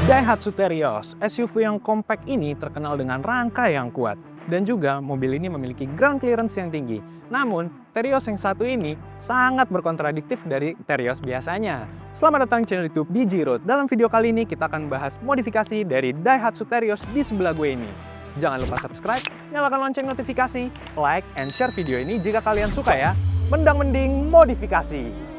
Daihatsu Terios, SUV yang compact ini terkenal dengan rangka yang kuat. Dan juga mobil ini memiliki ground clearance yang tinggi. Namun, Terios yang satu ini sangat berkontradiktif dari Terios biasanya. Selamat datang di channel YouTube BG Road. Dalam video kali ini kita akan bahas modifikasi dari Daihatsu Terios di sebelah gue ini. Jangan lupa subscribe, nyalakan lonceng notifikasi, like, and share video ini jika kalian suka ya. Mendang-mending modifikasi.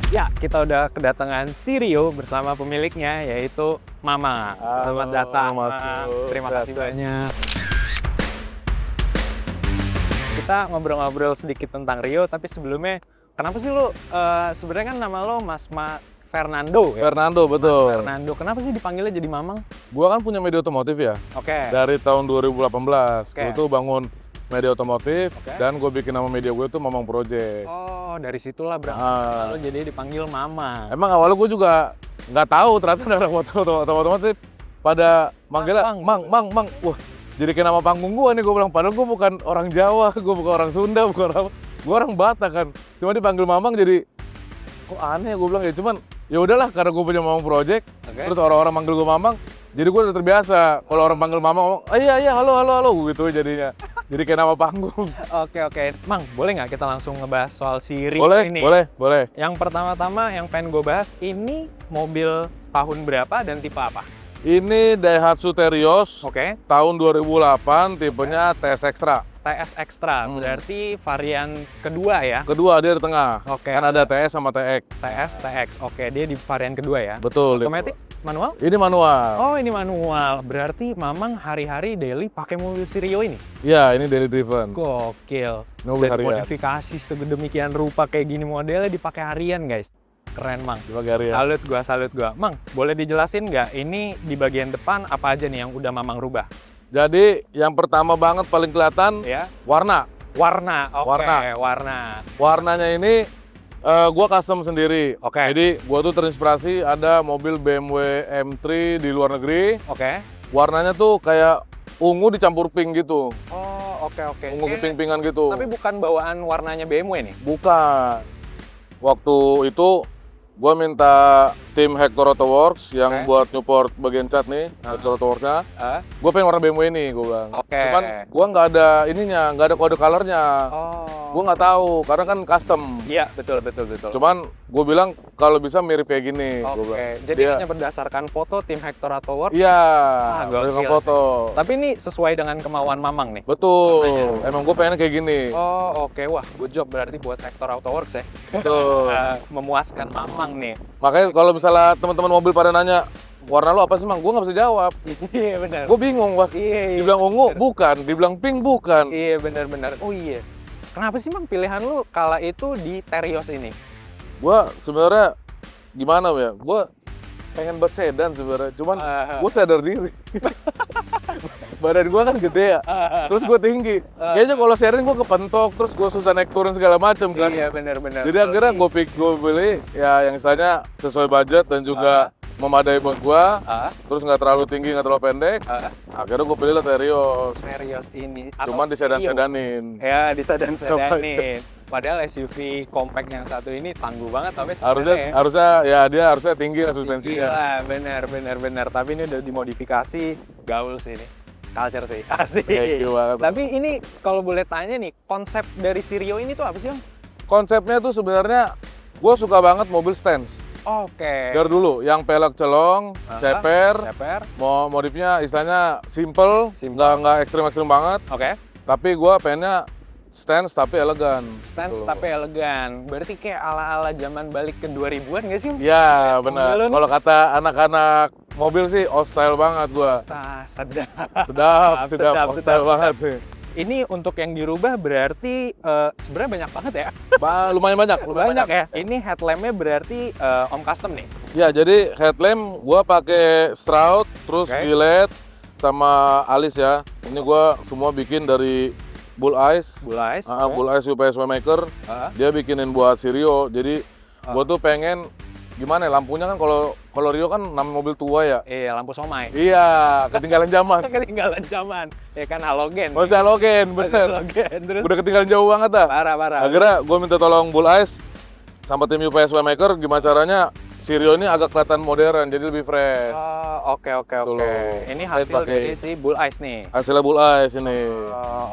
Ya, kita udah kedatangan Sirio bersama pemiliknya, yaitu Mama. Selamat datang, Mas. Terima kasih banyak. Kita ngobrol-ngobrol sedikit tentang Rio, tapi sebelumnya, kenapa sih lu, sebenarnya kan nama lo Mas Fernando ya? Fernando, betul. Mas Fernando, kenapa sih dipanggilnya jadi Mamang? Gua kan punya media otomotif ya. Oke. Dari tahun 2018. Oke. Gue tuh bangun media otomotif. Oke. Dan gue bikin nama media gue tuh Mamang Project. Oh, dari situlah berarti lo jadi dipanggil Mama. Emang awalnya gue juga nggak tahu ternyata ada foto otomotif pada manggilnya Mang. Wah, jadi kayak nama panggung gue nih, gue bilang. Padahal gue bukan orang Jawa, gue bukan orang Sunda, bukan orang apa. Gue orang Batak kan. Cuma dipanggil Mamang jadi kok aneh, gue bilang ya. Cuman ya udahlah, karena gue punya Mamang Project. Oke. Terus orang-orang manggil gue Mamang. Jadi gue udah terbiasa. Kalau orang panggil Mamang, iya halo gitu jadinya. Jadi kayak nama panggung. Oke. Mang, boleh nggak kita langsung ngebahas soal si Rio ini? Boleh. Yang pertama-tama yang pengen gue bahas, ini mobil tahun berapa dan tipe apa? Ini Daihatsu Terios. Oke. Tahun 2008, tipenya TS Extra. TS Extra, berarti varian kedua ya? Kedua, dia di tengah. Oke. Kan ada TS sama TX. TX. Oke, dia di varian kedua ya? Betul. Otomatis? Manual? Ini manual. Oh, ini manual. Berarti Mamang hari-hari daily pakai mobil si Rio ini? Iya, ini daily driven. Gokil. Mobil Dan harian. modifikasi sedemikian rupa kayak gini modelnya dipakai harian, guys. Keren, Mang. Dipakai harian. Salut gua. Mang, boleh dijelasin nggak ini di bagian depan apa aja nih yang udah Mamang rubah? Jadi, yang pertama banget paling kelihatan Ya. warna. Warna. Oke, Warna. Warnanya ini gua custom sendiri. Oke. Jadi, gua tuh terinspirasi ada mobil BMW M3 di luar negeri. Oke. Warnanya tuh kayak ungu dicampur pink gitu. Oh, oke. Ungu pink-pinkan gitu. Tapi bukan bawaan warnanya BMW nih? Bukan. Waktu itu gua minta tim Hector Auto Works yang Oke. buat Newport bagian cat nih, Hector Auto Works-nya. Gue pengen warna BMW ini, gue bilang. Oke. Cuman gue nggak ada ininya, nggak ada kode colornya. Oh. Gue nggak tahu, karena kan custom. Iya, betul. Cuman gue bilang kalau bisa mirip kayak gini. Gua Oke, bilang. jadi Dia- hanya berdasarkan foto tim Hector Auto Works. Iya, gokil dengan sih. foto. Tapi ini sesuai dengan kemauan Mamang nih? Betul, Makanya. emang gue pengen kayak gini. Oh, oke. Wah, good job berarti buat Hector Auto Works ya. Betul. Memuaskan Mamang nih. Makanya kalau misalnya teman-teman mobil pada nanya, warna lo apa sih, Mang? Gue nggak bisa jawab. Iya, benar. Gue bingung, Wah. Iya. Dibilang ungu, bukan. Dibilang pink, bukan. Iya, benar. Oh iya. Kenapa sih, Mang, pilihan lu kala itu di Terios ini? Gue sebenarnya gimana ya? Gue pengen buat sedan sebenarnya. Cuman gue sadar diri. Badan gue kan gede ya. Terus gue tinggi. Kayaknya kalau sedan gue kepentok. Terus gue susah naik turun segala macem kan. Iya, benar. Jadi akhirnya gue beli ya yang istilahnya sesuai budget dan juga memadai buat gue. Terus nggak terlalu tinggi, nggak terlalu pendek. Akhirnya gue pilih lah Terios. Terios ini. Atau Cuman di sedan-sedanin. Ya, di sedan-sedanin. Padahal SUV compact yang satu ini tangguh banget, tapi Harusnya ya dia harusnya tinggi lah suspensinya. Gila, benar. Tapi ini udah dimodifikasi, gaul sih ini. Culture sih, asik. Thank you banget. Tapi ini kalau boleh tanya nih, konsep dari Sirio ini tuh apa sih, Om? Konsepnya tuh sebenarnya gue suka banget mobil stance. Oke. Dari dulu, yang pelek celong, ceper, Ceper. mau modifnya istilahnya simple, nggak ekstrim banget. Oke. Tapi gue pengennya stance tapi elegan. Stance Gitu. tapi elegan. Berarti kayak ala-ala zaman balik ke 2000-an nggak sih? Ya benar. mobil lu nih. Kalau kata anak-anak mobil sih old style banget gue. Sedap. Sedap, old style banget nih. Ini untuk yang dirubah berarti sebenarnya banyak banget ya. Lumayan banyak, Banyak ya. Ini headlampnya berarti Om custom nih. Ya, jadi headlamp gua pakai Stroud, terus Oke. Gillette sama alis ya. Ini gua semua bikin dari Bull Eyes. Bull Eyes. Bull Eyes UPS Waymaker. Dia bikinin buat si Rio. Jadi gua tuh pengen gimana ya, lampunya kan kalau Rio kan namanya mobil tua ya. Iya, lampu somai. Iya, ketinggalan zaman. Ketinggalan zaman. Ya kan halogen. Masih halogen, bener. Halogen. Terus Udah ketinggalan jauh banget dah. parah. Akhirnya gue minta tolong Bull Eyes sama tim UPS Waymaker gimana caranya si Rio ini agak kelihatan modern, jadi lebih fresh. Oke. Ini hasil pakai- dari si Bull Eyes nih. Hasilnya Bull Eyes ini.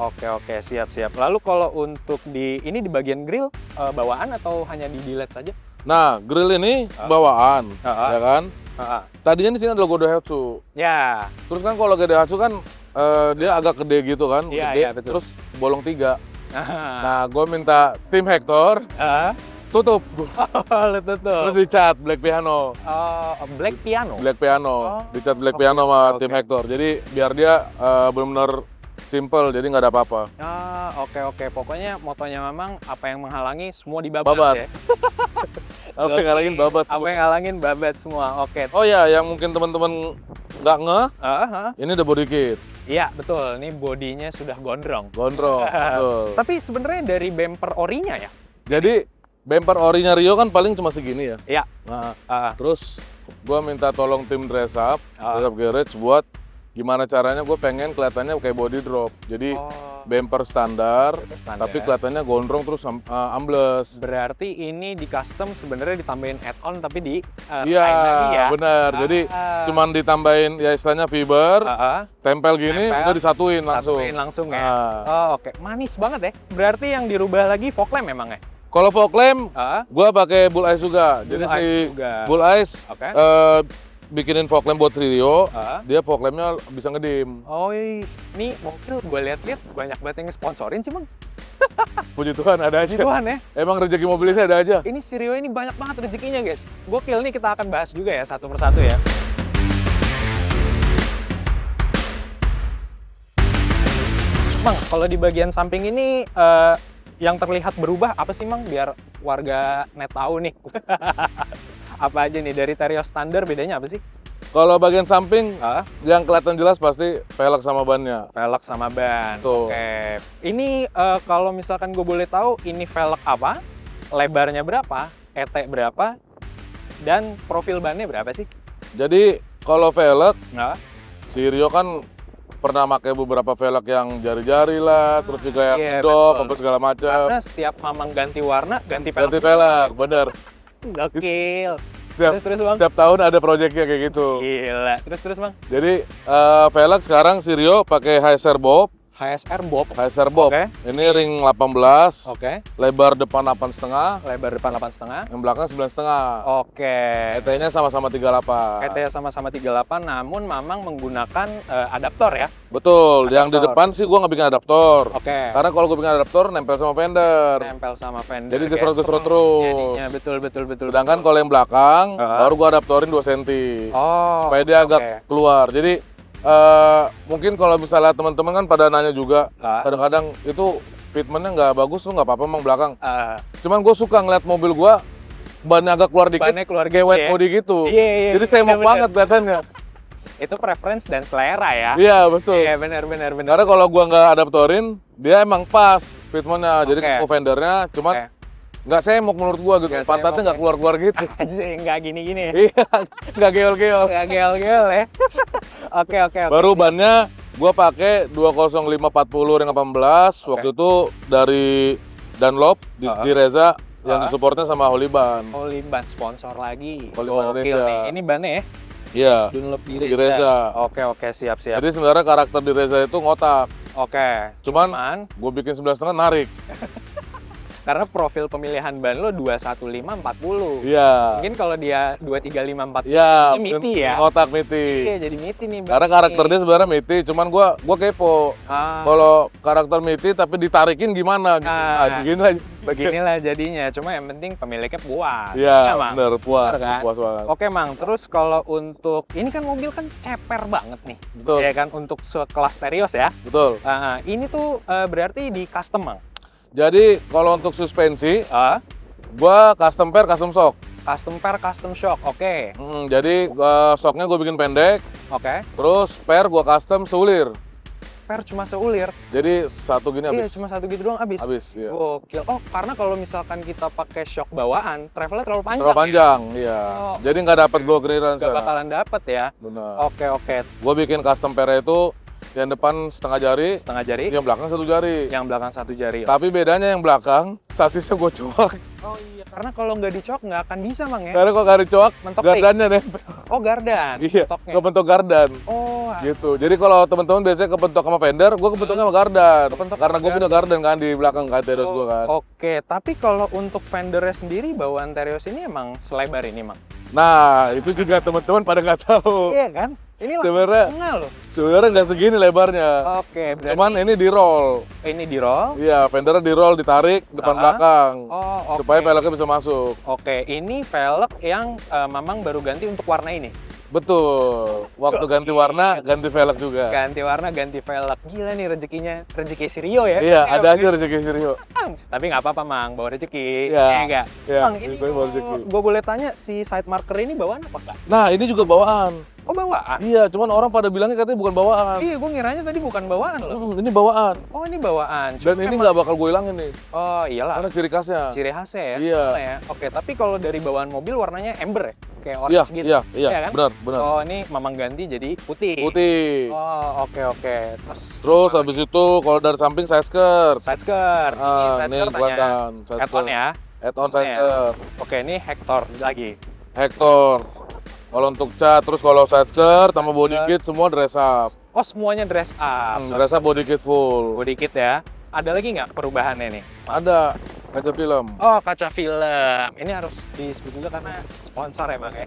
Oke, siap. Lalu kalau untuk ini di bagian grill bawaan atau hanya di delete saja? Nah, grill ini bawaan, ya kan? Tadinya di sini ada logo Daihatsu. Ya. Terus kan kalau logo Daihatsu kan dia agak gede gitu kan, Iya, gede, iya, betul. terus bolong 3. Nah, gue minta tim Hector tutup, Lu tutup. terus dicat black piano. Black piano. Black piano, dicat black piano sama tim Hector. Jadi biar dia benar-benar simple, jadi nggak ada apa-apa. Oke. Pokoknya motonya memang apa yang menghalangi semua dibabat Babat. ya. Apa yang ngalangin babat Apa semua. yang ngalangin babat semua. Oke. Oh ya, yang mungkin teman-teman nggak ngeh, ini udah body kit, Iya, betul. Ini bodinya sudah gondrong. gondrong, betul. Tapi sebenarnya dari bumper orinya ya? Jadi bumper orinya Rio kan paling cuma segini ya. Iya. Nah, Ah, terus gua minta tolong tim dress up garage buat gimana caranya gue pengen kelihatannya kayak body drop. Jadi bumper standar, standar. tapi kelihatannya gondrong terus ambles. Berarti ini di custom sebenarnya ditambahin add-on tapi di Iya, kain lagi ya? benar. Jadi cuman ditambahin ya istilahnya fiber, tempel gini, Tempel, udah disatuin langsung. Satuin langsung ya? Ah. Oke. Manis banget ya? Berarti yang dirubah lagi fog lamp memang ya? Kalau fog lamp, gua pakai Bull Eyes juga. Jadi Bull si Eyes juga. Bull Eyes Oke. bikinin fog lamp buat Rio, dia fog lampnya bisa ngedim. Oh, ini mobil gue lihat-lihat banyak banget yang sponsorin sih, Bang. Puji Tuhan ada aja. Puji Tuhan ya. Emang rezeki mobil ini ada aja. Ini si Rio ini banyak banget rezekinya, guys. Gokil nih, kita akan bahas juga ya satu persatu ya. Bang, kalau di bagian samping ini yang terlihat berubah apa sih, Bang? Biar warga net tahu nih. Apa aja nih dari Terios standar bedanya apa sih? Kalau bagian samping yang kelihatan jelas pasti velg sama bannya. Velg sama ban. Tuh. Oke. Ini kalau misalkan gue boleh tahu ini velg apa? Lebarnya berapa? ET berapa? Dan profil bannya berapa sih? Jadi kalau velg, Nggak? si Rio kan pernah pakai beberapa velg yang jari-jari lah, terus juga yang Iya, dop, betul. apa segala macam. Karena setiap mamang ganti warna, ganti velg. Ganti velg, bener. Gokil. Setiap, Terus Bang. setiap tahun ada proyeknya kayak gitu. Gila. Terus Bang. Jadi velg sekarang si Rio pakai HSR Bob. HSR Bob. HSR Bob. Oke. Ini ring 18, Oke. lebar depan 8,5, Lebar depan 8,5. yang belakang 9,5. Oke. ET-nya sama-sama 38. ET sama-sama 38, namun Mamang menggunakan adaptor ya? Betul, yang di Adaptor. depan sih gua nggak bikin adaptor. Oke. Karena kalau gua bikin adaptor nempel sama fender. Nempel sama fender. Jadi diserot-serot terus. Jadinya betul. Sedangkan kalau yang belakang baru gua adaptorin 2 cm. Oh, Supaya dia agak oke. keluar. Jadi mungkin kalau misalnya teman-teman kan pada nanya juga, kadang-kadang itu fitmentnya nggak bagus, lu nggak apa-apa emang belakang. Cuman gue suka ngeliat mobil gua bannya agak keluar dikit, Bannya keluar kayak gitu wet ya? body gitu. Iya. Jadi semok Bener-bener. banget kelihatannya. Itu preference dan selera ya? Iya betul. Iya, benar. Karena kalau gua nggak adaptorin, dia emang pas fitmentnya. Jadi Oke. ke fendernya, cuman Oke. nggak semok menurut gua gitu. Nggak Pantatnya semok, nggak keluar-keluar gitu. Aja nggak gini-gini ya? Iya, nggak geol-geol. Nggak gel-gel ya? Oke. Baru bannya gua pakai 20540 ring 18. Waktu itu dari Dunlop di Reza yang disupportnya sama Holyban. Holyban sponsor lagi. Holyban Gokil Indonesia. nih. Ini bannya ya? Iya. Dunlop di Di Reza. Oke, siap. Jadi sebenarnya karakter di Reza itu ngotak. Oke. Cuman gue bikin 11,5 narik. Karena profil pemilihan ban lo 21540. Iya. Mungkin kalau dia 23540 Iya, ini MITI ya. otak MITI. Iya, jadi MITI nih. Karena karakternya sebenarnya MITI, cuman gua kepo. Kalau karakter MITI tapi ditarikin gimana gitu. Gini aja. Beginilah jadinya. Cuma yang penting pemiliknya puas. Iya, Mang? bener, puas. Bener kan? Puas banget. Oke, Mang. Terus kalau untuk ini kan mobil kan ceper banget nih. Betul. Ya kan untuk sekelas Terios ya. Betul. Ini tuh berarti di custom, Mang. Jadi kalau untuk suspensi, Ah, gua custom pair, custom shock. custom pair, custom shock. Oke. Jadi shocknya gue bikin pendek, Oke. terus pair gua custom seulir. Per cuma seulir. Jadi satu gini Iya, habis. cuma satu gitu doang habis. Habis, iya. Gokil. Oh, karena kalau misalkan kita pakai shock bawaan, travelnya terlalu panjang. Terlalu panjang, iya. Oh, Jadi nggak dapat glow clearance. Gak bakalan dapet ya. Benar. Oke. Gue bikin custom pair itu yang depan setengah jari, Setengah jari, yang belakang satu jari. yang belakang satu jari. Tapi bedanya yang belakang, sasisnya gue coak. Oh iya, karena kalau nggak dicok nggak akan bisa, Mang ya. Karena kok gak dicoak, Mentok gardannya nempel. Oh, gardan. Iya, Mentoknya. kebentuk gardan. Oh, Gitu. Jadi kalau teman-teman biasanya kebentuk sama fender, gue kebentuknya sama gardan. Kebentuk Karena sama gue punya gardan kan di belakang kan Terios gue kan. Oke, tapi kalau untuk fendernya sendiri bawaan Terios ini emang selebar ini, Mang? Nah, itu juga teman-teman pada nggak tahu. Iya kan? Ini lah Sebenarnya- setengah loh. Sebenarnya nggak segini lebarnya. Oke, berarti Cuman ini di roll. ini di roll. Iya, fendernya di roll, ditarik depan belakang. Oh, oke. Supaya peleknya bisa masuk. Oke, ini velg yang Mamang baru ganti untuk warna ini. Betul. Waktu ganti warna, ganti velg juga. Ganti warna, ganti velg. Gila nih rezekinya, rezeki si Rio ya. Iya, ada aja rezeki Sirio. Tapi nggak apa-apa, Mang, bawa rezeki. Iya. Enggak. Iya, Mang, ini itu bawa rezeki. gue boleh tanya si side marker ini bawaan apa enggak? Nah, ini juga bawaan. Oh, bawaan. Iya, cuman orang pada bilangnya katanya bukan bawaan. Iya, gue ngiranya tadi bukan bawaan loh. Ini bawaan. Oh, ini bawaan. Dan ini nggak bakal gue hilangin nih. Oh, iyalah. Karena ciri khasnya. Ciri khasnya ya. Iya. soalnya ya. Oke, tapi kalau dari bawaan mobil warnanya ember ya? Kayak Iya, orange gitu. iya, Iya kan? benar, benar. Oh, ini Mamang ganti jadi putih. Putih. Oh, oke. Terus habis itu kalau dari samping side skirt. Side skirt. Ah, Side ini skirt kelihatan. Side add-on skirt. ya. Add-on side Ya. skirt. Oke, ini Hector lagi. Hector. Kalau untuk cat, terus kalau side skirt sama body kit semua dress up. Oh, semuanya dress up. Dress up body kit full. Body kit ya. Ada lagi nggak perubahannya nih? Ada kaca film. Oh, kaca film. Ini harus disebut juga karena sponsor ya, Bang ya.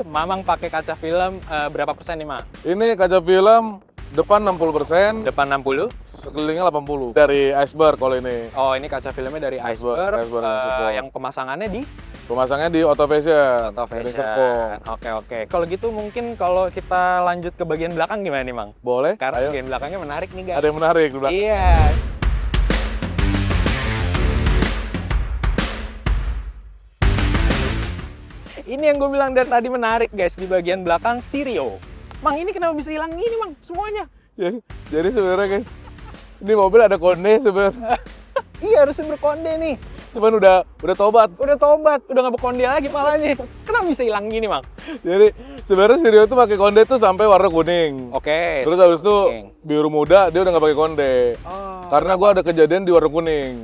Mamang pakai kaca film berapa persen nih, Mang? Ini kaca film depan 60%, Depan 60. sekelilingnya 80. Dari iceberg kalau ini. Oh, ini kaca filmnya dari Iceberg, Iceberg. yang support. Yang pemasangannya di Pemasangnya di Auto Fashion. Auto Dari Fashion. Serpong. Oke. Kalau gitu mungkin kalau kita lanjut ke bagian belakang gimana nih, Mang? Boleh? Karena Ayo. bagian belakangnya menarik nih, guys. Ada yang menarik di belakang. Iya. Ini yang gue bilang dari tadi menarik, guys, di bagian belakang Sirio. Mang, ini kenapa bisa hilang gini, Mang? Semuanya. Jadi sebenarnya guys, ini mobil ada konde sebenarnya. Iya, harusnya berkonde nih. Cuman udah tobat. Udah tobat, udah nggak berkonde lagi palanya. Kenapa bisa hilang gini, Mang? Jadi sebenarnya Sirio tuh pakai konde tuh sampai warna kuning. Oke. Terus habis itu Kuning. biru muda dia udah nggak pakai konde. Oh, Karena gua ada kejadian di warna kuning.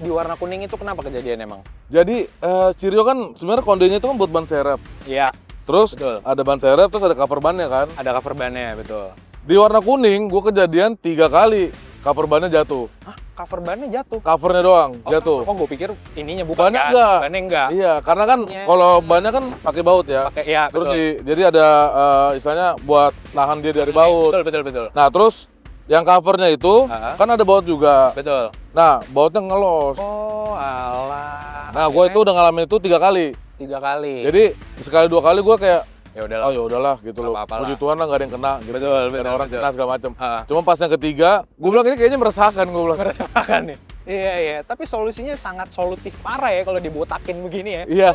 di warna kuning itu kenapa kejadiannya, Mang? Jadi Sirio kan sebenarnya kondenya itu kan buat ban serep. Iya, Terus betul. ada ban serep, terus ada cover bannya kan. Ada cover ban-nya, betul. Di warna kuning gua kejadian 3 kali cover bannya jatuh. Hah, cover ban-nya jatuh? Covernya doang jatuh. Oh, gue pikir ininya bukan. Bannya kan? enggak. Bannya enggak. Iya, karena kan Iya. kalau bannya kan pakai baut ya. Pakai ya, Terus betul. jadi ada istilahnya buat nahan dia dari baut. Betul. Nah, terus yang covernya itu Ah. kan ada baut juga. Betul. Nah, bautnya ngelos. Oh, alah. Nah, gue itu udah ngalamin itu 3 kali. 3 kali. Jadi sekali 2 kali gue kayak, ya udahlah. oh ya udahlah gitu Nggak loh. apa-apa lah. Puji Tuhan lah nggak ada yang kena. Gitu. Betul, Nggak ada betul, orang betul. kena segala macam. Ah. Cuma pas yang ketiga, gue bilang ini kayaknya meresahkan gue bilang. Merasakan nih. Iya. Tapi solusinya sangat solutif parah ya kalau dibotakin begini ya. Iya.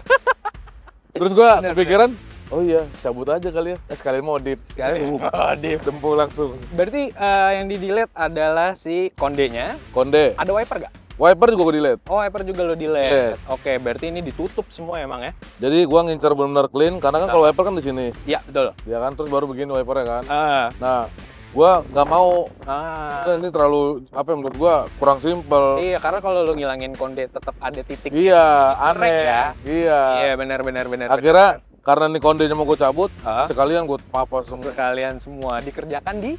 Terus gue Bener, kepikiran, oh iya cabut aja kali ya. Sekalian modif. Sekali. Oh, Div. Dempul langsung. Berarti yang di-delete adalah si kondenya. Konde. Ada wiper gak? Wiper juga gue delete. Oh, wiper juga lo delete. Oke, berarti ini ditutup semua emang ya? Jadi gua ngincer benar-benar clean karena kan kalau wiper kan di sini, Iya, betul. ya kan terus baru begini wipernya kan. Ah. Nah, gua nggak mau ini terlalu apa ya, menurut gua kurang simpel. Iya, karena kalau lo ngilangin konde tetap ada titik. Iya, Korek aneh. ya. Iya. Iya, benar. Akhirnya karena ini kondenya mau gue cabut, Ah. sekalian gue papas semua. Kalian semua dikerjakan di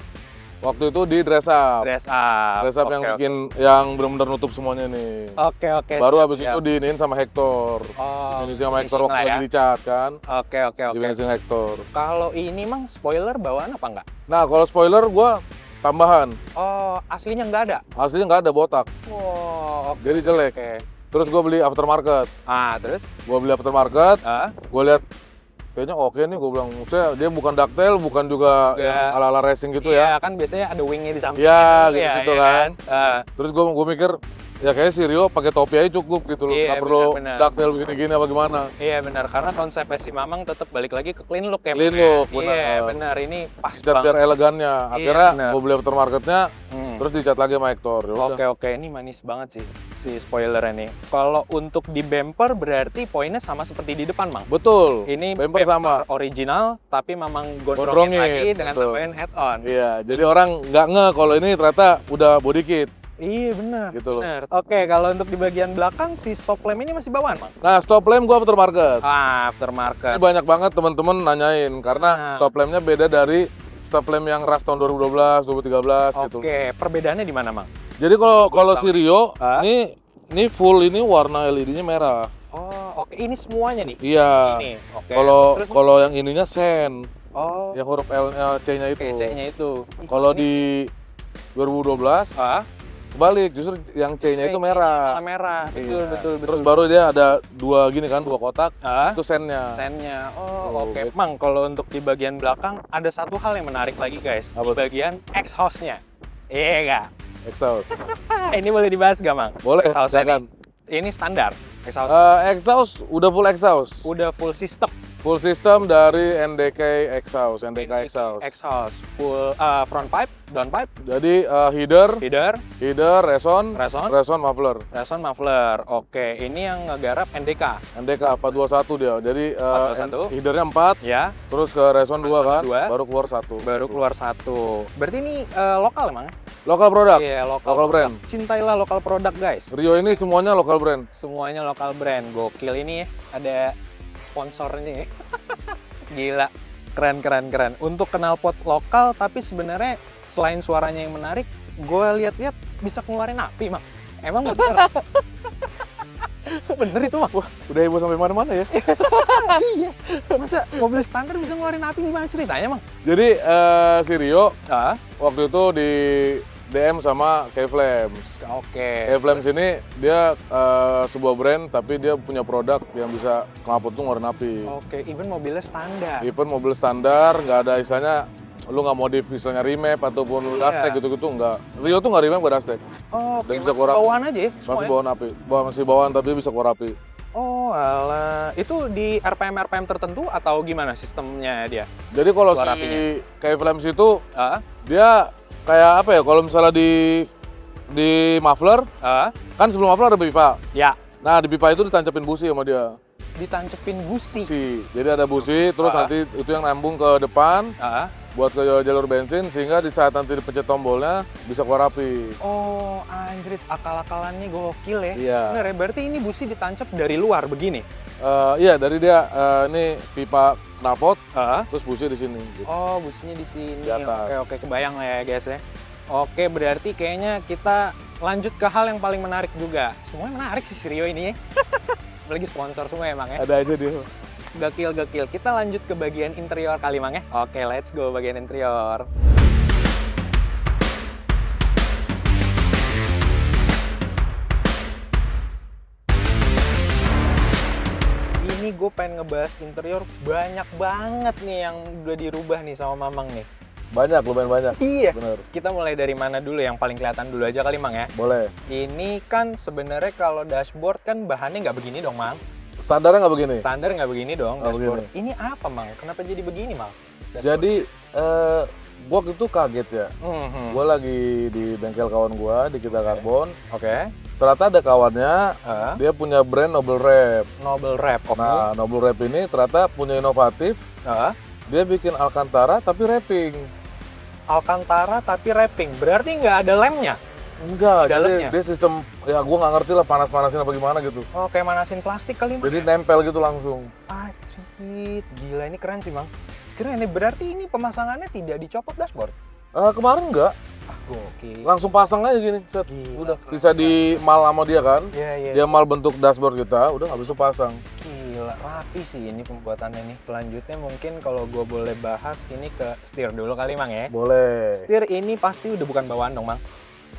Waktu itu di dress up. Dress up. Dress up yang bikin yang benar-benar nutup semuanya nih. Oke. Baru habis itu diinin sama Hector. Oh, Finishing sama Hector waktu finishing lah lagi dicat kan. Oke. Di finishing Hector. Kalau ini Mang, spoiler bawaan apa enggak? Nah, kalau spoiler gua tambahan. Oh, aslinya nggak ada? Aslinya nggak ada botak. Wow, Jadi jelek. oke. Terus gua beli aftermarket. Terus? Gua beli aftermarket. Ah, Gua lihat kayaknya oke nih, gue bilang, maksudnya dia bukan ducktail, bukan juga yang ala-ala racing gitu ya. Iya, kan biasanya ada wingnya di samping. Iya, gitu, gitu ya kan. Ah, Terus gue mikir, ya kayaknya si Rio pakai topi aja cukup gitu loh, Iya, nggak perlu benar-benar. ducktail begini-gini apa gimana. iya benar, karena konsepnya si Mamang tetap balik lagi ke clean look ya. Clean Mang, ya? look, Iya, benar. benar. Ini pas Dicat biar banget. elegannya. Akhirnya benar. gue beli aftermarketnya, terus dicat lagi sama Hector. Ya udah. Oke, ini manis banget sih si spoiler ini. Kalau untuk di bumper berarti poinnya sama seperti di depan, Mang. Betul, Ini bumper sama. original, tapi Mamang gondrongin Gondrongin, lagi dengan betul. tambahin head on. Iya, jadi orang nggak nge kalau ini ternyata udah body kit. Iya benar. Gitu loh. Benar. Oke, kalau untuk di bagian belakang si stop lamp ini masih bawaan, Mang. Nah, stop lamp gue aftermarket. Aftermarket. Ini banyak banget teman-teman nanyain karena stop lampnya beda dari stop lamp yang ras tahun 2012, 2013 gitu. Oke, perbedaannya di mana, Mang? Jadi kalau si Rio Ah? ini full ini warna LED-nya merah. Oh, oke. Ini semuanya nih. Iya. Ini. Oke. Kalau Terus, kalau yang ininya sen, oh, yang huruf L C-nya itu. C-nya itu. Kalau di 2012 kebalik, justru yang C-nya itu merah. Merah. Betul, Iya. betul. Terus baru dia ada dua gini kan, dua kotak. Ah? Itu sennya. Sennya. Tuh, Oh, oke. gitu. Mang, kalau untuk di bagian belakang ada satu hal yang menarik lagi, guys. Apa Di tuh? bagian exhaust-nya. Iya nggak? Exhaust. Ini boleh dibahas nggak, Mang? Boleh, Exhaust-nya silakan. ini standar. Exhaust. Exhaust udah full exhaust. Udah full system. Full system dari NDK exhaust, NDK exhaust. Exhaust. Full front pipe, down pipe, Jadi header, header, reson, reson, muffler. reson, muffler. Oke, ini yang ngegarap NDK. NDK 421 dia. Jadi 421. headernya 4, Ya, terus ke reson 2 kan, dua. baru keluar 1. baru keluar satu. Berarti ini lokal emang? Lokal produk. Iya, Lokal produk. brand. Cintailah lokal produk, guys. Rio ini semuanya lokal brand. Semuanya lokal brand. Gokil ini ya. Ada sponsornya ya. Gila. Keren. Untuk knalpot lokal, tapi sebenarnya selain suaranya yang menarik, gue lihat-lihat bisa ngeluarin api, Mak. Emang bener? Bener itu, Mak? Wah, udah heboh sampai mana-mana ya. Iya. Masa mobil standar bisa ngeluarin api, gimana ceritanya, Mang? Jadi si Rio Ah, waktu itu di DM sama K-Flames. oke. K-Flames ini dia sebuah brand tapi dia punya produk yang bisa knalpot tuh ngeluarin api. Oke, even mobilnya standar. Even mobil standar, nggak ada istilahnya lu nggak modif istilahnya remap ataupun Iya. dustek gitu-gitu nggak. Rio tuh nggak remap nggak dustek. Oh, oke. Dan bisa Masih kurang- bawaan aja ya? Masih semuanya? bawaan api, masih bawaan tapi bisa keluar api. Oh, alah. Itu di RPM tertentu atau gimana sistemnya dia? Jadi kalau Keluar si apinya. K-Flames itu Ah, dia kayak apa ya? Kalau misalnya di muffler kan sebelum muffler ada pipa. ya. Nah di pipa itu ditancapin busi sama dia. Ditancepin busi. Busi. Jadi ada busi, terus nanti itu yang nambung ke depan buat ke jalur bensin sehingga di saat nanti dipencet tombolnya bisa keluar api. Oh, anjrit, akal-akalannya gokil ya. Iya. Bener ya, berarti ini busi ditancap dari luar begini. Iya dari dia ini pipa knalpot, Ah. terus busi di sini. Gitu. Oh, businya di sini. Di atas. Oke, kebayang lah ya, guys ya. Oke, berarti kayaknya kita lanjut ke hal yang paling menarik juga. Semuanya menarik sih si Rio ini ya. Apalagi sponsor semua emang ya. Ada aja dia. Gokil. Kita lanjut ke bagian interior kali, Mang ya. Oke, let's go bagian interior. Ini gue pengen ngebahas interior banyak banget nih yang udah dirubah nih sama Mamang nih. Banyak, lumayan banyak. Iya. Bener. Kita mulai dari mana dulu? Yang paling kelihatan dulu aja kali, Mang ya. Boleh. Ini kan sebenarnya kalau dashboard kan bahannya nggak begini dong, Mang. Standarnya nggak begini. Standar nggak begini dong Nggak dashboard. begini. Ini apa, Mang? Kenapa jadi begini, Mang? Dashboard. Jadi gua itu kaget ya. Mhm. Gua lagi di bengkel kawan gua di Kita Karbon. Oke. Ternyata ada kawannya, dia punya brand Noble Wrap. Noble Wrap. Oke. Nah, Noble Wrap ini ternyata punya inovatif. Dia bikin Alcantara tapi wrapping. Alcantara tapi wrapping. Berarti nggak ada lemnya? Enggak, Dalamnya? jadi dia sistem, ya gua nggak ngerti lah panas-panasin apa gimana gitu. Oh, kayak manasin plastik kali, Mang. Jadi nempel gitu langsung. Gila, ini keren sih, Mang. Keren nih, berarti ini pemasangannya tidak dicopot dashboard? Kemarin enggak, Gokil. langsung pasang aja gini, set. Gila, Udah, sisa di mal sama dia kan. Iya. Dia mal bentuk dashboard kita, udah nggak bisa pasang. Gila, rapi sih ini pembuatannya nih. Selanjutnya mungkin kalau gue boleh bahas ini ke setir dulu kali Mang ya. Boleh. Setir ini pasti udah bukan bawaan dong Mang.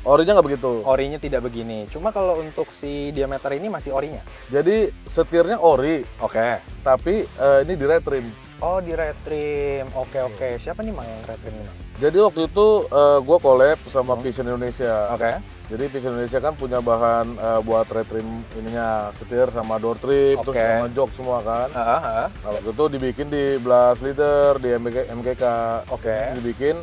Orinya nggak begitu. Orinya tidak begini. Cuma kalau untuk si diameter ini masih orinya. Jadi setirnya ori, Oke. tapi ini di retrim. Oh di retrim. Oke. Siapa nih Mang yang retrim ini Mang? Jadi waktu itu gue collab sama Vision Indonesia. Oke. Jadi Vision Indonesia kan punya bahan buat retrim ininya, setir sama door trim, Oke. terus sama jok semua kan. Heeh. Kalau gitu dibikin di Blast Leader, di MKK. Oke. Dibikin,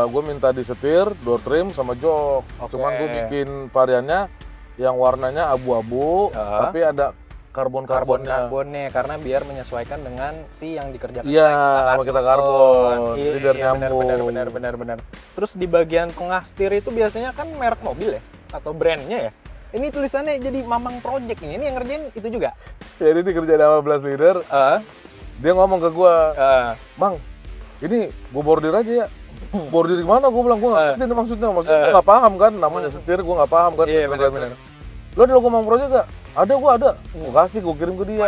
gue minta di setir, door trim sama jok. Oke. Cuman gue bikin variannya yang warnanya abu-abu, Heeh. tapi ada karbonnya. Karbonnya karena biar menyesuaikan dengan si yang dikerjakan. Iya, sama kita karbon. Jadi biar nyambung. Benar. Terus di bagian tengah setir itu biasanya kan merek mobil ya atau brandnya ya. Ini tulisannya jadi Mamang Project ini yang ngerjain itu juga. Jadi dikerjain sama Blast Leader, dia ngomong ke gue, Mang, ini gue bordir aja ya. Bordir gimana? Gue bilang, gue nggak ngerti maksudnya gue nggak paham kan, namanya setir gue nggak paham kan. Iya benar. Lo ada logo Mamang Project gak? Ada, gue ada. Gue kasih, gue kirim ke dia.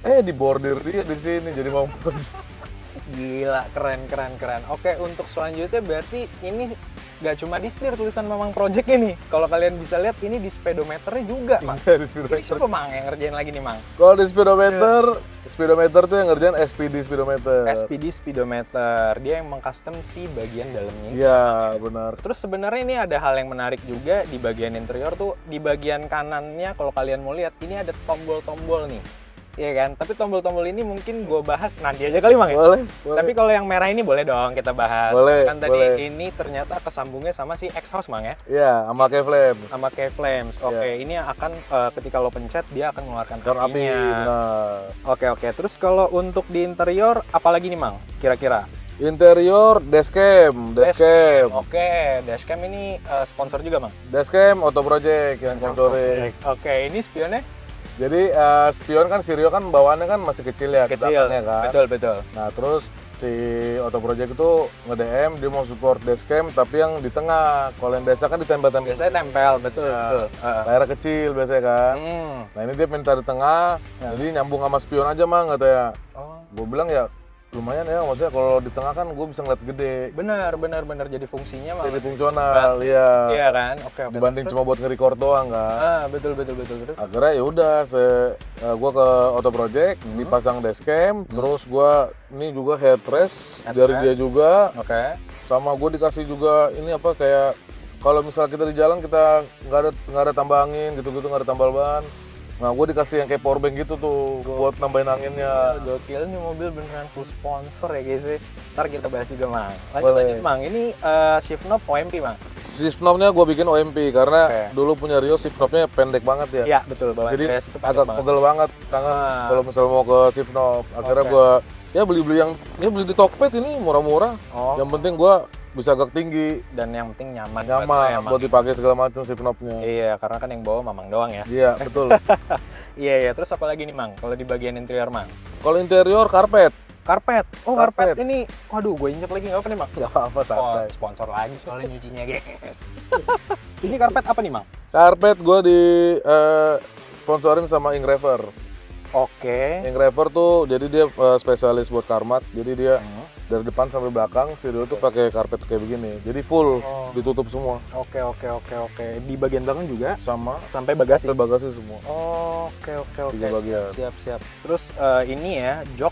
Filenya. Di bordir dia di sini jadi Mamang Project. Gila, keren. Oke, untuk selanjutnya berarti ini gak cuma di setir tulisan Mamang Project ini. Kalau kalian bisa lihat ini di speedometernya juga, Mang. Di Ini speedometer. siapa Mang yang ngerjain lagi nih, Mang? Kalau di speedometer tuh yang ngerjain SPD speedometer. SPD speedometer. Dia yang mengcustom si bagian dalamnya. Iya, benar. Terus sebenarnya ini ada hal yang menarik juga di bagian interior tuh, di bagian kanannya kalau kalian mau lihat ini ada tombol-tombol nih. Iya kan? Tapi tombol-tombol ini mungkin gue bahas nanti aja kali Mang ya? Boleh. Tapi kalau yang merah ini boleh dong kita bahas. Boleh, Kan tadi boleh. ini ternyata kesambungnya sama si exhaust Mang ya? Iya, sama K-flame. Sama kayak flames. Oke, ini akan ketika lo pencet dia akan mengeluarkan Kan api, apinya. benar. Oke. Terus kalau untuk di interior apalagi nih Mang? Kira-kira? Interior dashcam. Oke, dashcam ini sponsor juga Mang? Dashcam Auto Project yang sponsorin. Oke, ini spionnya? Jadi spion kan Sirio kan bawaannya kan masih kecil ya, belakangnya kan. Betul. Nah terus si Auto Project itu nge-DM dia mau support dashcam tapi yang di tengah. Kalau yang desa kan ditempel-tempel. Biasanya tempel, betul. Layar kecil biasanya kan. Nah ini dia minta di tengah, jadi nyambung sama spion aja Mang katanya. Gue bilang ya lumayan ya, maksudnya kalau di tengah kan gue bisa ngeliat gede. Benar. Jadi fungsinya malah. Jadi fungsional, iya. Iya kan? Oke. Dibanding cuma buat nge-record doang kan. Betul. Terus? Akhirnya ya udah, gue ke Auto Project, dipasang dashcam, terus gue ini juga headrest dari dia juga, Oke. sama gue dikasih juga ini apa kayak kalau misalnya kita di jalan kita nggak ada tambah angin gitu nggak ada tambal ban. Nah, gue dikasih yang kayak powerbank gitu tuh buat nambahin anginnya. Gokil nih mobil beneran full sponsor ya guys ya. Ntar kita bahas juga Mang. Lanjut Mang, ini shift knob OMP Mang. Shift knob-nya gue bikin OMP karena dulu punya Rio shift knob-nya pendek banget ya. Iya betul, Jadi itu agak pegel banget tangan kalau misalnya mau ke shift knob. Akhirnya gue beli di Tokped ini murah-murah. Yang penting gue bisa agak tinggi dan yang penting nyaman buat dipakai segala macam shift knob-nya. Iya, karena kan yang bawa Mamang doang ya. Iya, betul. Iya, terus apa lagi nih Mang kalau di bagian interior Mang? Kalau interior karpet. Karpet ini, waduh gue injek lagi nggak apa nih Mang? Nggak apa-apa, santai. Sponsor lagi soalnya nyucinya guys. Ini karpet apa nih Mang? Karpet gue di sponsorin sama Engraver. Oke. Engraver tuh jadi dia spesialis buat karmat, jadi dia dari depan sampai belakang Sirio tuh pakai karpet kayak begini, jadi full ditutup semua. Oke. Di bagian belakang juga sama sampai bagasi. Sampai bagasi semua. Oke. Tiga bagian. Siap. Terus ini ya jok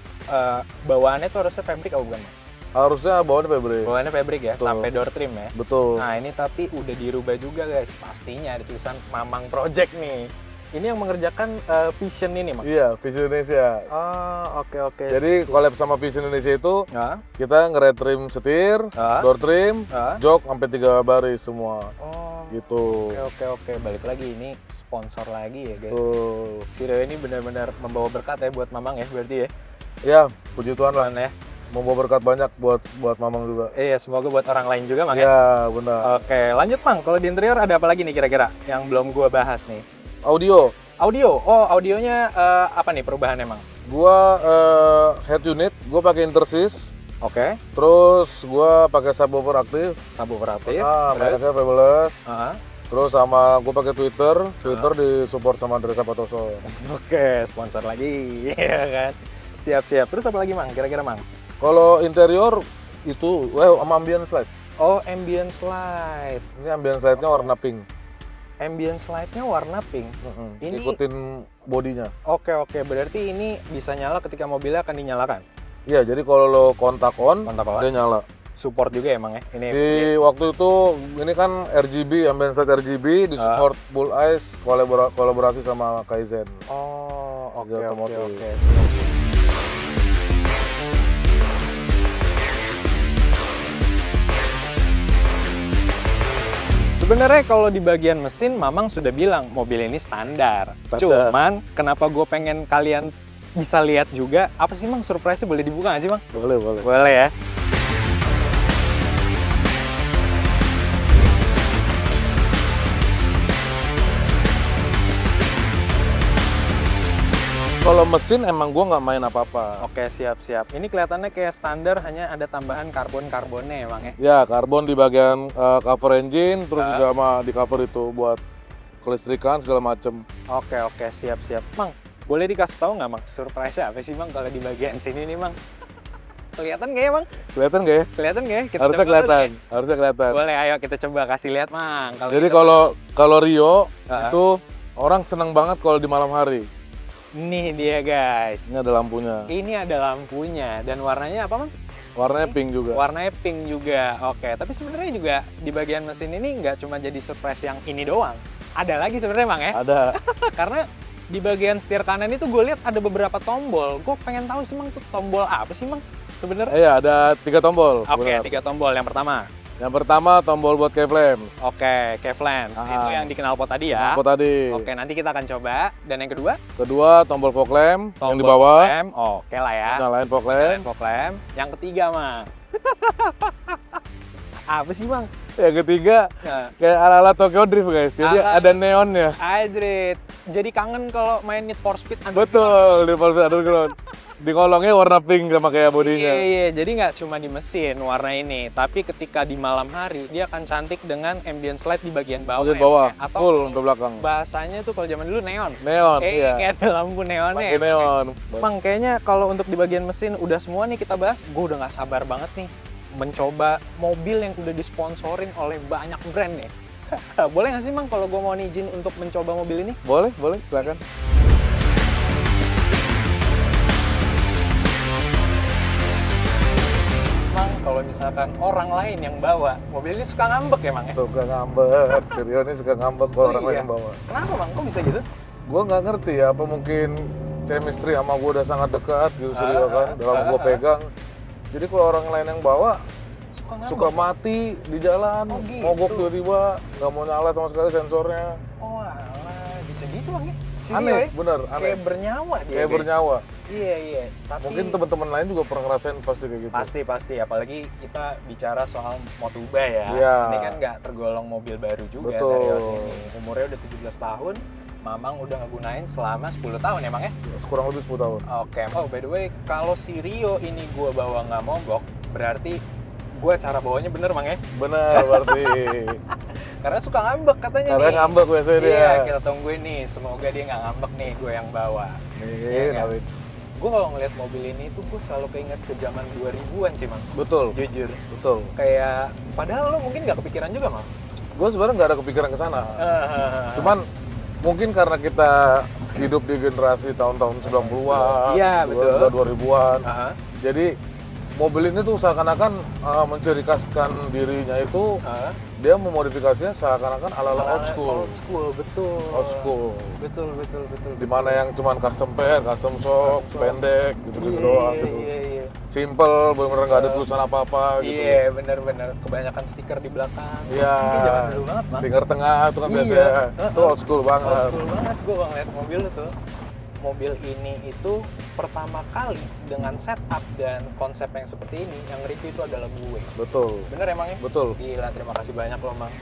bawaannya tuh harusnya fabric apa bukan? Harusnya bawaannya fabric ya. Betul. Sampai door trim ya. Betul. Nah ini tapi udah dirubah juga guys. Pastinya ada tulisan Mamang Project nih. Ini yang mengerjakan Vision ini Mang? Iya, Vision Indonesia. Oke. Jadi collab sama Vision Indonesia itu kita nge-retrim setir, door trim, jok sampai 3 baris semua. Gitu. Oke. Balik lagi ini sponsor lagi ya guys. Tuh. Sirio ini benar-benar membawa berkat ya buat Mamang ya berarti ya. Ya, puji Tuhan lah. Ya. Membawa berkat banyak buat Mamang juga. Iya, semoga buat orang lain juga Mang ya. Iya, benar. Oke, lanjut Mang. Kalau di interior ada apa lagi nih kira-kira yang belum gua bahas nih? Audio. Audionya apa nih perubahannya Mang? Gua head unit, gua pakai Intersys. Oke. Terus gua pakai subwoofer aktif. Subwoofer aktif. Mereknya Fabulous. Aha. Terus sama gua pakai Twitter disupport sama Andrea Sapatoso. Oke, sponsor lagi, ya kan? Siap. Terus apa lagi, Mang? Kira-kira, Mang? Kalau interior itu, sama ambient slide. Oh, ambient slide. Ini ambient slide-nya warna pink. Ambient slide-nya warna pink. Ini Ikutin bodinya. Oke, berarti ini bisa nyala ketika mobilnya akan dinyalakan. Iya, jadi kalau lo kontak on, dia nyala. Support juga emang ya? Ini Waktu itu, ini kan RGB, ambient slide RGB, di support Bull Eyes, kolaborasi sama Kaizen. Oh, oke. Sebenarnya kalau di bagian mesin, Mamang sudah bilang mobil ini standar. Cuman, kenapa gue pengen kalian bisa lihat juga, apa sih, Mang? Surprise-nya boleh dibuka nggak sih, Mang? Boleh. Boleh ya. Kalau mesin emang gue nggak main apa-apa. Oke, siap. Ini kelihatannya kayak standar, hanya ada tambahan karbon-karbonnya emang ya? Ya, karbon di bagian cover engine, terus juga sama di cover itu buat kelistrikan segala macem. Oke, siap. Mang, boleh dikasih tahu nggak, Mang? Surprise-nya apa sih, Mang, kalau di bagian sini nih, Mang? Kelihatan nggak ya, Mang? Kelihatan nggak ya? Kelihatan nggak ya? Harusnya kelihatan. Boleh, ayo kita coba kasih lihat, Mang. Jadi kalau Rio itu orang seneng banget kalau di malam hari. Ini dia, guys. Ini ada lampunya. Ini ada lampunya dan warnanya apa, Mang? Warnanya pink juga. Warnanya pink juga. Oke, tapi sebenarnya juga di bagian mesin ini nggak cuma jadi surprise yang ini doang. Ada lagi sebenarnya, Mang ya? Ada. Karena di bagian setir kanan itu gue lihat ada beberapa tombol. Gue pengen tahu sih, Mang, tuh tombol apa sih, Mang? Sebenarnya? Iya, ada 3 tombol. Oke, 3 tombol. Yang pertama tombol buat K-flames. Oke, K-flames. Itu yang di knalpot tadi ya? Knalpot tadi. Oke, nanti kita akan coba. Dan yang kedua? Kedua, tombol fog lamp yang di bawah. Oke lah ya. Nyalain fog lamp. Yang ketiga, Mang. Apa sih, Mang? Yang ketiga, kayak ala-ala Tokyo Drift, guys. Jadi ada neonnya. Adrit. Jadi kangen kalau main Need for Speed Underground. Betul, Need for Speed Underground. Di kolongnya warna pink sama kayak bodinya. Iya. Jadi nggak cuma di mesin warna ini, tapi ketika di malam hari dia akan cantik dengan ambient slide di bagian bawah. Bagian bawah, ya, atau full untuk belakang. Bahasanya tuh kalau zaman dulu neon. Iya. Kayak ada lampu neonnya. Pakai neon. Mang, kayaknya kalau untuk di bagian mesin udah semua nih kita bahas. Gue udah nggak sabar banget nih mencoba mobil yang udah disponsorin oleh banyak brand nih. Boleh nggak sih, Mang, kalau gue mau izin untuk mencoba mobil ini? Boleh, silakan. Mang, kalau misalkan orang lain yang bawa mobil ini suka ngambek ya, Mang? Suka ngambek, Rio ini suka ngambek kalau orang lain yang bawa. Kenapa, Mang? Kok bisa gitu? Gue nggak ngerti ya, apa mungkin chemistry sama gue udah sangat dekat gitu Rio kan, dalam gue pegang. Jadi kalau orang lain yang bawa suka mati di jalan, gitu. mogok tiba-tiba, nggak mau nyala sama sekali sensornya. Oh alah, bisa gitu, Bang ya? Aneh, bener, aneh. Kayak bernyawa dia, Kayak guys. bernyawa. Iya. Tapi Mungkin teman-teman lain juga pernah ngerasain pasti kayak gitu. Pasti, apalagi kita bicara soal Moto2 ya. Iya. Ini kan nggak tergolong mobil baru juga Betul. dari Rio ini. Umurnya udah 17 tahun, Mamang udah ngegunain selama 10 tahun emang ya? Kurang lebih 10 tahun. Oke, oh by the way, kalau si Rio ini gue bawa nggak mogok, berarti gue cara bawanya bener, Mang ya? Bener berarti. Karena suka ngambek katanya Karena nih. ngambek biasanya dia. Iya, kita tungguin nih, semoga dia nggak ngambek nih, gue yang bawa. Iya kan? Gue kalau ngeliat mobil ini tuh gue selalu keinget ke zaman 2000-an sih, Mang. Betul. Jujur. Betul. Kayak, padahal lo mungkin nggak kepikiran juga, Mang? Gue sebenarnya nggak ada kepikiran ke sana. Cuman mungkin karena kita hidup di generasi tahun-tahun 90-an, Iya, betul. 2000-an. Jadi mobil ini tuh seakan-akan menciri khaskan dirinya itu dia memodifikasinya seakan-akan ala-ala old school. Old school, betul. Old school. Betul. Dimana yang cuman custom paint, custom shock, pendek gitu-gitu doang gitu. Iya. Simple, bener-bener nggak ada tulisan apa-apa gitu. Iya, bener. Kebanyakan stiker di belakang. Iya. Ini zaman dulu banget, Mang. Stiker tengah itu kan Iya. biasanya. Itu old school banget. Old school banget gue ngeliat mobil itu. mobil ini itu pertama kali dengan setup dan konsep yang seperti ini, yang review itu adalah gue. Betul. Bener emangnya? Betul. Gila, terima kasih banyak loh, Mang.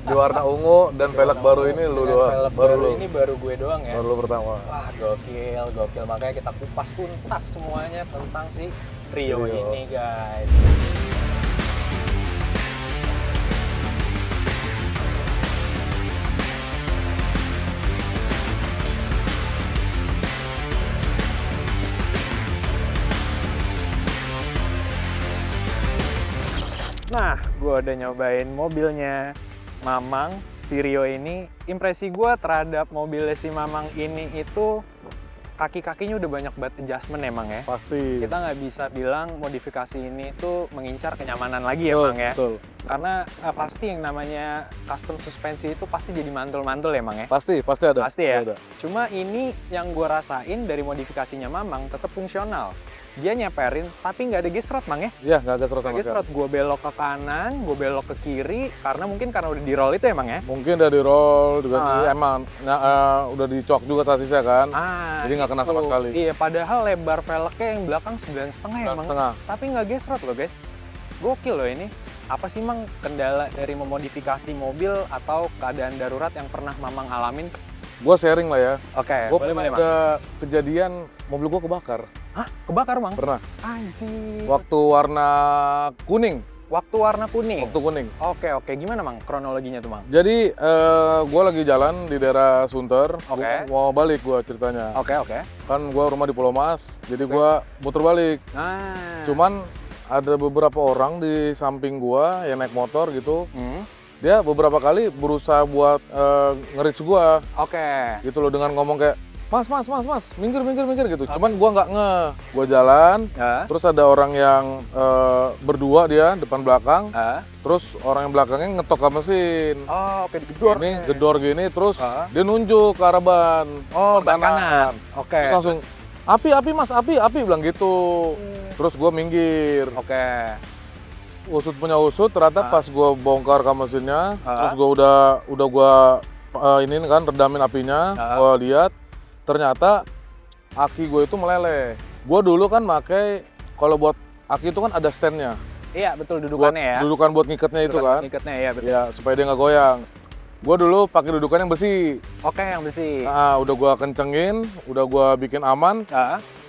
Di warna ungu dan velg baru ini lu doang. Velg baru ini baru gue doang ya. Baru lu pertama. Wah, gokil. Makanya kita kupas tuntas semuanya tentang si Rio ini, guys. Nah, gue udah nyobain mobilnya Mamang, si Rio ini. Impresi gue terhadap mobilnya si Mamang ini itu kaki-kakinya udah banyak banget adjustment emang ya. Pasti. Kita nggak bisa bilang modifikasi ini tuh mengincar kenyamanan lagi emang ya. Betul. Karena pasti yang namanya custom suspensi itu pasti jadi mantul-mantul emang ya. Pasti ada. Pasti ya. Ada. Cuma ini yang gue rasain dari modifikasinya Mamang tetap fungsional. Dia nyeperin tapi nggak ada gesrot, Mang ya? Iya, nggak ada sama sekali. Gesrot, gue belok ke kanan, gue belok ke kiri, karena udah di roll itu emang ya? Mungkin udah di roll juga emang udah dicok juga sasisnya kan. Jadi nggak kena sama sekali. Iya, padahal lebar velgnya yang belakang 9,5 emang. Tapi nggak gesrot loh guys. Gokil loh ini. Apa sih Mang kendala dari memodifikasi mobil atau keadaan darurat yang pernah Mamang alamin? Gue sharing lah ya. Oke, Gue boleh, Mang. ada kejadian mobil gue kebakar. Hah? Kebakar, Mang? Pernah. Anjir. Waktu warna kuning. Waktu warna kuning? Waktu kuning. Oke. Gimana, Mang? Kronologinya tuh, Mang? Jadi, gue lagi jalan di daerah Sunter. Oke. Mau balik gue ceritanya. Oke. Kan gue rumah di Pulau Mas, jadi gue muter balik. Nah. Cuman ada beberapa orang di samping gue yang naik motor gitu. Hmm. Dia beberapa kali berusaha buat nge-reach gue. Oke. Gitu loh, dengan ngomong kayak, Mas, minggir gitu. Cuman gua nggak gua jalan, terus ada orang yang berdua dia depan belakang, terus orang yang belakangnya ngetok ke mesin. Oh, oke, digedor. Ini gedor gini, terus dia nunjuk ke arah ban. Oh, ban kanan. Oke. Terus langsung, api mas, api, bilang gitu. Terus gua minggir. Oke. Usut punya usut, ternyata pas gua bongkar ke mesinnya, terus gua udah gua ini kan redamin apinya, gua lihat. Ternyata aki gue itu meleleh. Gue dulu kan pakai, kalau buat aki itu kan ada standnya. Iya betul, dudukannya ya. Dudukan buat ngikatnya itu kan. Ngikatnya ya betul. Ya supaya dia nggak goyang. Gue dulu pakai dudukan yang besi. Oke, yang besi. Nah, udah gue kencengin, udah gue bikin aman.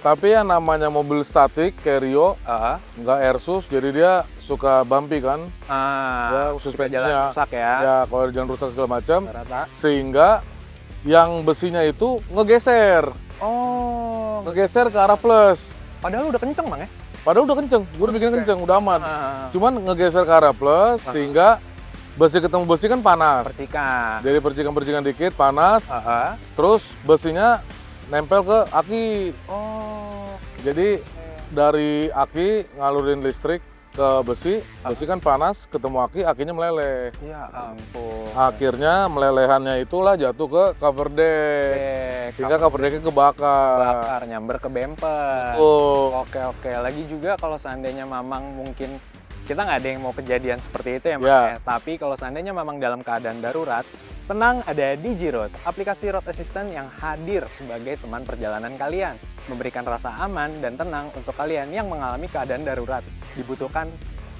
Tapi yang namanya mobil statik kayak Rio, nggak airsus, jadi dia suka bumpy kan. Ya, suspensinya. Jalan rusak ya. Ya kalau jalan rusak segala macam. Sehingga yang besinya itu ngegeser. Oh. Ngegeser ke arah plus. Padahal udah kenceng, Bang ya? Padahal udah kenceng, gue udah bikin kenceng, udah aman. Cuman ngegeser ke arah plus, sehingga besi ketemu besi kan panas. Percikan. Jadi percikan-percikan dikit, panas. Terus besinya nempel ke aki. Oh. Jadi dari aki ngalurin listrik ke besi kan panas, ketemu aki, akinya meleleh. Ya ampun. Akhirnya melelehannya itulah jatuh ke cover deck. Sehingga cover decknya kebakar. Nyamber ke bumper. Betul. Oke. Lagi juga kalau seandainya Mamang mungkin, kita nggak ada yang mau kejadian seperti itu ya, Mang ya. Tapi kalau seandainya Mamang dalam keadaan darurat, tenang, ada DigiRoad, aplikasi road assistant yang hadir sebagai teman perjalanan kalian, memberikan rasa aman dan tenang untuk kalian yang mengalami keadaan darurat. Dibutuhkan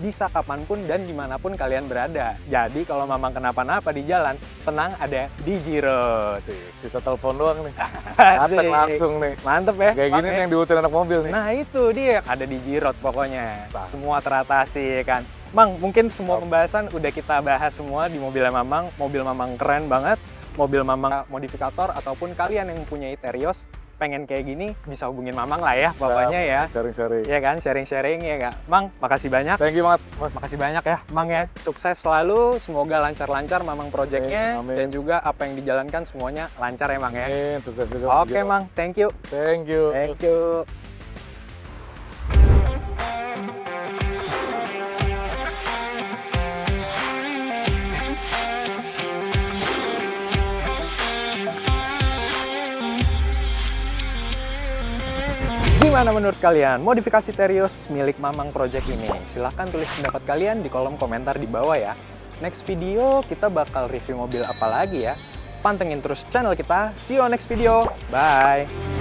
bisa kapanpun dan dimanapun kalian berada. Jadi kalau Mamang kenapa-napa di jalan, tenang, ada DigiRoad. Sisa telepon doang nih. Atek langsung nih. Mantep ya. Kayak gini nih yang dibutuhin anak mobil nih. Nah itu dia, ada DigiRoad pokoknya. Semua teratasi kan. Mang, mungkin semua pembahasan udah kita bahas semua di mobilnya Mamang. Mobil Mamang keren banget. Mobil Mamang modifikator ataupun kalian yang mempunyai Terios pengen kayak gini, bisa hubungin Mamang lah ya pokoknya ya. Sharing-sharing. Iya kan, sharing-sharing ya Kak. Mang, makasih banyak. Thank you banget. Makasih banyak ya Mang ya. Sukses selalu, semoga lancar-lancar Mamang projectnya. Dan juga apa yang dijalankan semuanya lancar ya Mang ya. Amin, sukses juga. Oke Mang, thank you. Thank you. Thank you. Gimana menurut kalian modifikasi Terios milik Mamang Project ini? Silahkan tulis pendapat kalian di kolom komentar di bawah ya. Next video kita bakal review mobil apa lagi ya? pantengin terus channel kita. See you on next video. Bye!